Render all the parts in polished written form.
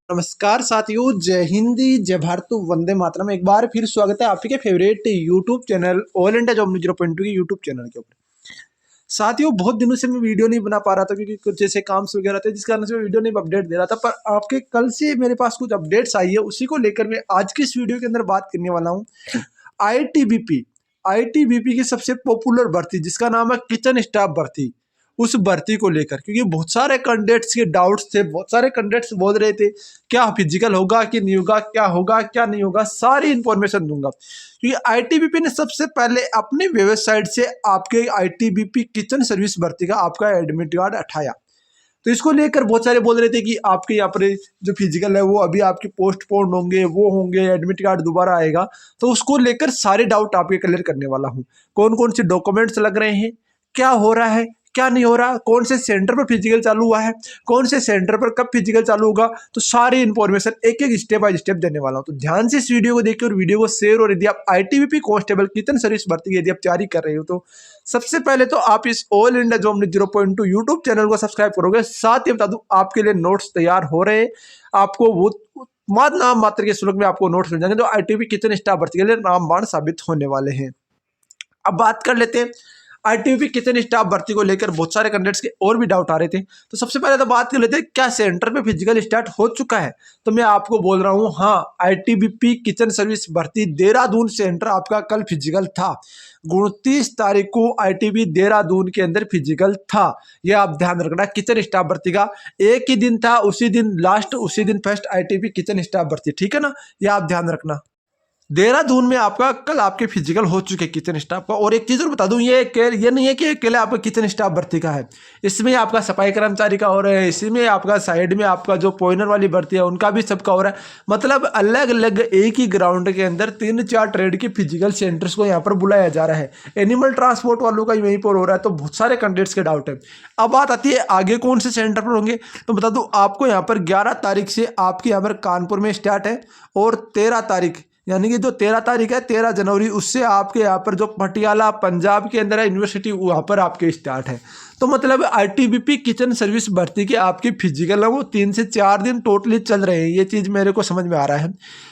नमस्कार साथियों, जय हिंदी, जय भारत, वंदे मातरम। एक बार फिर स्वागत है आपके favourite YouTube channel all India job news 0.2 के यूट्यूब चैनल के ऊपर। साथियों, बहुत दिनों से मैं वीडियो नहीं बना पा रहा था क्योंकि कुछ जैसे काम वगैरह थे, जिस कारण से मैं वीडियो नहीं अपडेट दे रहा था। पर आपके कल से मेरे पास कुछ अपडेट्स आई है, उसी को लेकर मैं आज की इस वीडियो के अंदर बात करने वाला हूँ। आईटीबीपी आईटीबीपी की सबसे पॉपुलर भर्ती जिसका नाम है किचन स्टाफ भर्ती, उस भर्ती को लेकर क्योंकि बहुत सारे कैंडिडेट्स के डाउट्स थे, बहुत सारे कैंडिडेट्स बोल रहे थे क्या फिजिकल होगा कि नहीं होगा, क्या होगा क्या नहीं होगा, सारी इंफॉर्मेशन दूंगा। क्योंकि आईटीबीपी ने सबसे पहले अपनी वेबसाइट से आपके आईटीबीपी किचन सर्विस भर्ती का आपका एडमिट कार्ड हटाया। तो इसको लेकर बहुत सारे बोल रहे थे कि आपके यहाँ पर जो फिजिकल है वो अभी आपके पोस्टपोन होंगे, वो होंगे, एडमिट कार्ड दोबारा आएगा। तो उसको लेकर सारे डाउट आपके क्लियर करने वाला हूँ। कौन कौन से डॉक्यूमेंट्स लग रहे हैं, क्या हो रहा है, क्या नहीं हो रहा, कौन से सेंटर पर फिजिकल चालू हुआ है, कौन से सेंटर पर कब फिजिकल चालू होगा, तो सारी इन्फॉर्मेशन एक एक स्टेप बाय स्टेप देने वाला हूं। तो ध्यान से इस वीडियो को देखिए और वीडियो को शेयर। और यदि आप आईटीबीपी कांस्टेबल किचन सर्विस भर्ती की यदि आप तैयारी कर रहे हो तो सबसे पहले तो आप इस all India job news 0.2 YouTube channel को सब्सक्राइब करोगे। साथ ही बता दूं आपके लिए नोट्स तैयार हो रहे हैं। आपको वो नाम मात्र के शुल्क में आपको नोट्स मिल जाएंगे जो आईटीबी किचन स्टाफ भर्ती के लिए रामबाण साबित होने वाले हैं। अब बात कर लेते हैं आईटीबीपी किचन स्टाफ भर्ती को लेकर बहुत सारे कैंडिडेट्स के और भी डाउट आ रहे थे। तो सबसे पहले तो बात कर लेते हैं क्या सेंटर पे फिजिकल स्टार्ट हो चुका है। तो मैं आपको बोल रहा हूं, हाँ, आईटीबीपी किचन सर्विस भर्ती देहरादून सेंटर आपका कल फिजिकल था। 29 तारीख को आईटीबी देहरादून के अंदर फिजिकल था। यह आप ध्यान रखना, किचन स्टाफ भर्ती का एक ही दिन था, उसी दिन लास्ट, उसी दिन फर्स्ट आईटीबी किचन स्टाफ भर्ती, ठीक है ना। यह आप ध्यान रखना। देहरादून में आपका कल आपके फिजिकल हो चुके किचन स्टाफ का। और एक चीज़ और बता दूं, ये नहीं है कि अकेले आपका किचन स्टाफ भर्ती का है, इसमें आपका सफाई कर्मचारी का हो रहा है, इसमें आपका साइड में आपका जो पॉइनर वाली भर्ती है उनका भी सबका हो रहा है। मतलब अलग अलग एक ही ग्राउंड के अंदर 3-4 ट्रेड के फिजिकल सेंटर्स को यहाँ पर बुलाया जा रहा है। एनिमल ट्रांसपोर्ट वालों का यहीं पर हो रहा है। तो बहुत सारे कैंडिडेट्स के डाउट है। अब बात आती है आगे कौन से सेंटर पर होंगे। तो बता दूं आपको, यहाँ पर 11 तारीख से आपके यहाँ पर कानपुर में स्टार्ट है और 13 तारीख यानी कि जो 13 तारीख है, 13 जनवरी, उससे आपके यहाँ पर जो पटियाला पंजाब के अंदर है यूनिवर्सिटी, वहाँ पर आपके स्टार्ट है। तो मतलब आईटीबीपी किचन सर्विस भर्ती के आपकी फिजिकल है वो 3 से 4 दिन टोटली चल रहे हैं। ये चीज़ मेरे को समझ में आ रहा है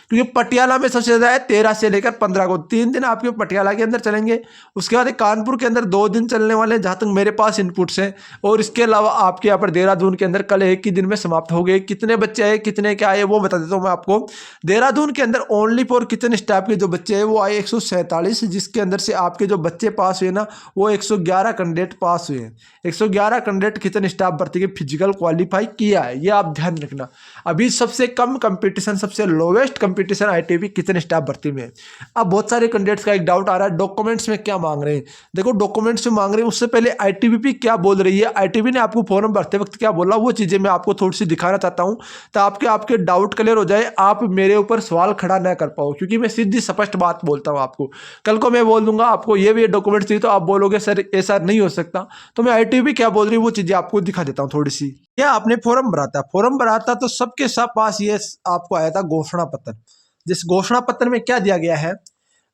क्योंकि पटियाला में सबसे ज़्यादा है 13 से लेकर 15 को 3 दिन आपके पटियाला के अंदर चलेंगे। उसके बाद कानपुर के अंदर 2 दिन चलने वाले हैं जहाँ तक मेरे पास इनपुट्स हैं। और इसके अलावा आपके यहाँ पर देहरादून के अंदर कल एक ही दिन में समाप्त हो गए। कितने बच्चे आए, कितने क्या आए, वो बता देता हूँ मैं आपको। देहरादून के अंदर ओनली फॉर किचन स्टाफ के जो बच्चे हैं वो आए 147, जिसके अंदर से आपके जो बच्चे पास हुए ना वो 111 कैंडिडेट पास हुए हैं। 111 कैंडिडेट किचन स्टाफ भर्ती के फिजिकल क्वालिफाई किया है, ये आप ध्यान रखना। अभी सबसे कम कंपटीशन, सबसे lowest competition ITB kitchen staff भर्ती में है। अब बहुत सारे कैंडिडेट्स का एक डाउट आ रहा है डॉक्यूमेंट्स में क्या मांग रहे हैं। देखो, डॉक्यूमेंट्स में मांग रहे हैं, उससे पहले आईटीबीपी क्या बोल रही है, आईटीबी ने आपको फॉर्म भरते वक्त क्या बोला, वो चीज़ें मैं आपको थोड़ी सी दिखाना चाहता हूँ तो आपके डाउट क्लियर हो जाए, आप मेरे ऊपर सवाल खड़ा ना कर पाओ। क्योंकि मैं सीधी स्पष्ट बात बोलता हूँ आपको। कल को मैं बोल दूंगा आपको ये डॉक्यूमेंट्स चाहिए तो आप बोलोगे सर ऐसा नहीं हो सकता। तो मैं आईटीबी क्या बोल रही हूँ वो चीज़ें आपको दिखा देता हूँ थोड़ी सी। क्या आपने फॉर्म भरा था तो सबके सब पास ये आपको आया था घोषणा पत्र। जिस घोषणा पत्र में क्या दिया गया है,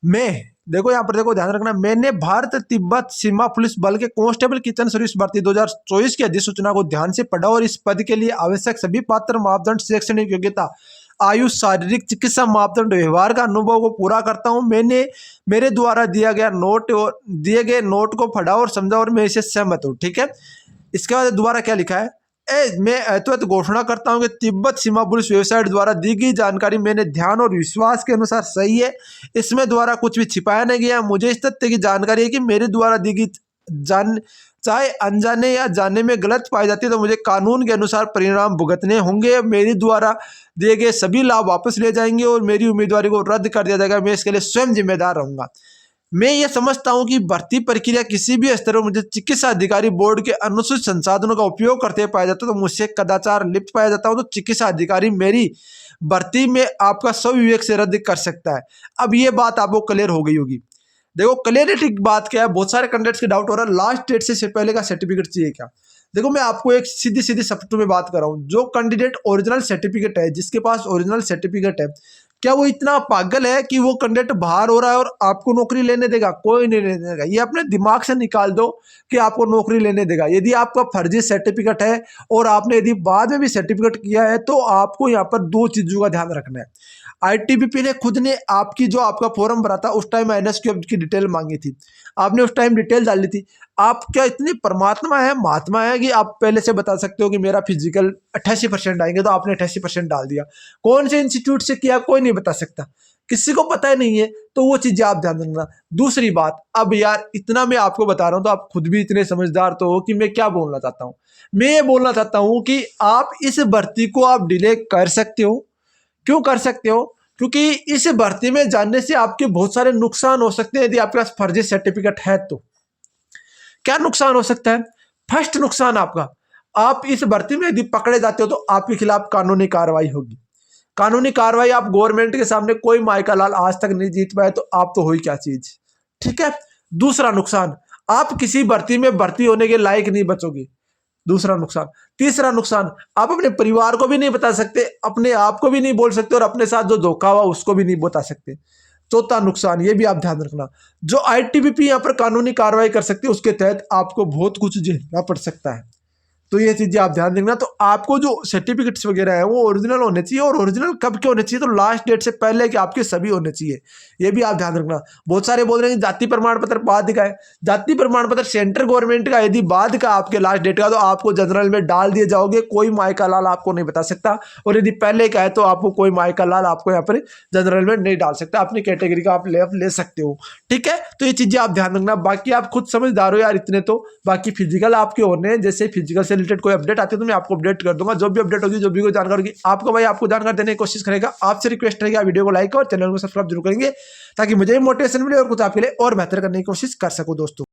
मैं देखो यहाँ पर, देखो ध्यान रखना, मैंने भारत तिब्बत सीमा पुलिस बल के कांस्टेबल किचन सर्विस भर्ती 2024 की अधिसूचना को ध्यान से पढ़ा और इस पद के लिए आवश्यक सभी पात्र मापदंड, शैक्षणिक योग्यता, आयु, शारीरिक, चिकित्सा मापदंड, व्यवहार का अनुभव को पूरा करता हूं। मैंने मेरे द्वारा दिए गए नोट को पढ़ा और समझा और मैं इसे सहमत हूँ। ठीक है, इसके बाद दोबारा क्या लिखा है, मैं अद्वैत घोषणा करता हूं कि तिब्बत सीमा पुलिस वेबसाइट द्वारा दी गई जानकारी मैंने ध्यान और विश्वास के अनुसार सही है। इसमें द्वारा कुछ भी छिपाया नहीं गया। मुझे इस तथ्य की जानकारी है कि मेरे द्वारा दी गई जान चाहे अनजाने या जाने में गलत पाई जाती है तो मुझे कानून के अनुसार परिणाम भुगतने होंगे। मेरे द्वारा दिए गए सभी लाभ वापस ले जाएंगे और मेरी उम्मीदवारी को रद्द कर दिया जाएगा। मैं इसके लिए स्वयं जिम्मेदार रहूंगा। मैं ये समझता हूं कि भर्ती प्रक्रिया किसी भी स्तर पर मुझे चिकित्सा अधिकारी बोर्ड के अनुचित संसाधनों का उपयोग करते पाया जाता है तो मुझसे कदाचार लिप्त पाया जाता हूं तो चिकित्सा अधिकारी मेरी भर्ती में आपका स्वविवेक से रद्द कर सकता है। अब ये बात आपको क्लियर हो गई होगी। देखो, क्लियरिटी की बात क्या है, बहुत सारे कैंडिडेट्स के डाउट हो रहा है लास्ट डेट से पहले का सर्टिफिकेट चाहिए क्या। देखो, मैं आपको एक सीधी सीधी शब्दों में बात कर रहा हूँ। जो कैंडिडेट ओरिजिनल सर्टिफिकेट है, जिसके पास ओरिजिनल सर्टिफिकेट है, क्या वो इतना पागल है कि वो कैंडिडेट बाहर हो रहा है और आपको नौकरी लेने देगा? कोई नहीं लेने देगा। ये अपने दिमाग से निकाल दो कि आपको नौकरी लेने देगा। यदि आपका फर्जी सर्टिफिकेट है और आपने यदि बाद में भी सर्टिफिकेट किया है तो आपको यहाँ पर दो चीजों का ध्यान रखना है। आईटीबीपी ने खुद ने आपकी जो आपका फॉर्म भरा था उस टाइम एनएसक्यूएफ की डिटेल मांगी थी, आपने उस टाइम डिटेल डाली थी। आप क्या इतनी परमात्मा है, महात्मा है कि आप पहले से बता सकते हो कि मेरा फिजिकल 88% आएंगे, तो आपने 88% डाल दिया। कौन से इंस्टीट्यूट से किया कोई नहीं बता सकता, किसी को पता ही नहीं है। तो वो चीजें आप ध्यान रखना। दूसरी बात, अब यार इतना मैं आपको बता रहा हूं तो आप खुद भी इतने समझदार तो हो कि मैं क्या बोलना चाहता हूं। मैं ये बोलना चाहता हूं कि आप इस भर्ती को आप डिले कर सकते हो। क्यों कर सकते हो? क्योंकि इस भर्ती में जाने से आपके बहुत सारे नुकसान हो सकते हैं। यदि आपके पास फर्जी सर्टिफिकेट है तो क्या नुकसान हो सकता है? फर्स्ट नुकसान आपका, आप इस भर्ती में यदि पकड़े जाते हो तो आपके खिलाफ कानूनी कार्रवाई होगी। कानूनी कार्रवाई, आप गवर्नमेंट के सामने कोई माई का लाल आज तक नहीं जीत पाए तो आप तो हुई क्या चीज। ठीक है। दूसरा नुकसान, आप किसी भर्ती में भर्ती होने के लायक नहीं बचोगे। दूसरा नुकसान। तीसरा नुकसान, आप अपने परिवार को भी नहीं बता सकते, अपने आप को भी नहीं बोल सकते और अपने साथ जो धोखा हुआ उसको भी नहीं बता सकते। चौथा नुकसान, ये भी आप ध्यान रखना, जो आईटीबीपी यहाँ पर कानूनी कार्रवाई कर सकती है उसके तहत आपको बहुत कुछ झेलना पड़ सकता है। तो ये चीजें आप ध्यान देना। तो आपको जो सर्टिफिकेट्स वगैरह है वो ओरिजिनल होने चाहिए, और ओरिजिनल कब के होने चाहिए? तो लास्ट डेट से पहले के आपके सभी होने चाहिए। ये भी आप ध्यान रखना। बहुत सारे बोल रहे हैं जाति प्रमाण पत्र बाद का है। जाति प्रमाण पत्र सेंट्रल गवर्नमेंट का यदि बाद का आपके लास्ट डेट का तो आपको जनरल में डाल दिए जाओगे, कोई माई का लाल आपको नहीं बता सकता। और यदि पहले का है तो आपको कोई माई का लाल आपको यहाँ पर जनरल में नहीं डाल सकता, अपनी कैटेगरी का आप ले सकते हो। ठीक है। तो ये चीजें आप ध्यान रखना। बाकी आप खुद समझदार हो यार इतने तो। बाकी फिजिकल आपके होने हैं, जैसे फिजिकल से रिलेटेड कोई अपडेट आती है तो मैं आपको अपडेट कर दूंगा। जो भी अपडेट होगी, जो भी कोई जानकारी होगी, आपको भाई आपको जानकारी देने की कोशिश करेगा। आपसे रिक्वेस्ट रहेगी वीडियो को लाइक और चैनल को सब्सक्राइब जरूर करेंगे ताकि मुझे मोटिवेशन मिले और कुछ आपके लिए और बेहतर करने की कोशिश कर सकूं दोस्तों।